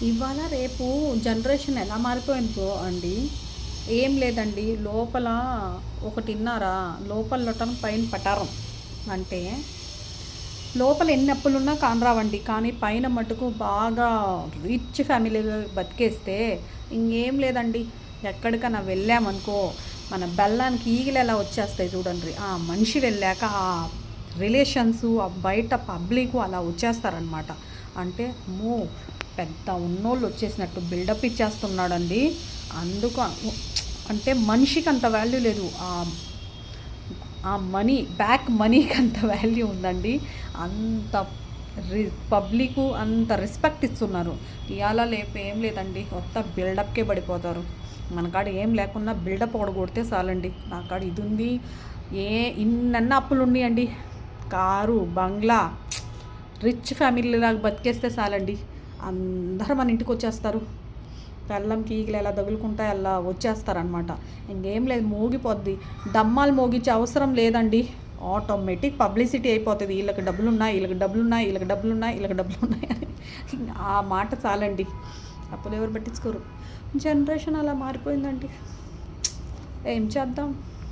ఇవాళ రేపు జనరేషన్ ఎలా మారిపోయిందో అండి. ఏం లేదండి. లోపల ఒకటిన్నారా, లోపల లొటన పైన పటారం. అంటే లోపల ఎన్ని అప్పులున్నా కానరావండి. కానీ పైన మటుకు బాగా రిచ్ ఫ్యామిలీలో బతికేస్తే ఇంకేం లేదండి. ఎక్కడికైనా వెళ్ళామనుకో, మన బెల్లానికి ఈగలు ఎలా వచ్చేస్తాయి చూడండి. ఆ మనిషి వెళ్ళాక ఆ రిలేషన్సు, ఆ బయట పబ్లిక్ అలా వచ్చేస్తారనమాట. అంటే అమ్మో, పెద్ద ఉన్నోళ్ళు వచ్చేసినట్టు బిల్డప్ ఇచ్చేస్తున్నాడండి. అందుకు అంటే మనిషికి అంత వాల్యూ లేదు. ఆ మనీ, బ్యాక్ మనీకి అంత వాల్యూ ఉందండి. అంత పబ్లిక్ అంత రెస్పెక్ట్ ఇస్తున్నారు. ఇవాళ లేపు ఏం లేదండి, కొత్త బిల్డప్కే పడిపోతారు. మన కాడ ఏం లేకున్నా బిల్డప్ ఒకటి కొడితే చాలండి. నా కాడ ఇది ఉంది, ఇన్నన్న అప్పులు ఉన్నాయండి. కారు, బంగ్లా, రిచ్ ఫ్యామిలీ లాగా బతికేస్తే చాలండి. అందరూ మన ఇంటికి వచ్చేస్తారు. పెళ్ళంకి ఈగలు ఎలా తగులుకుంటాయి అలా వచ్చేస్తారనమాట. ఇంకేం లేదు, మోగిపోద్ది. డమ్మాలు మోగించే అవసరం లేదండి. ఆటోమేటిక్ పబ్లిసిటీ అయిపోతుంది. వీళ్ళకి డబ్బులు ఉన్నాయి, వీళ్ళకి డబ్బులు ఉన్నాయి, వీళ్ళకి డబ్బులు ఉన్నాయి, వీళ్ళకి డబ్బులు ఉన్నాయి అని ఆ మాట చాలండి. అప్పులు ఎవరు పట్టించుకోరు. జనరేషన్ అలా మారిపోయిందండి. ఏం చేద్దాం.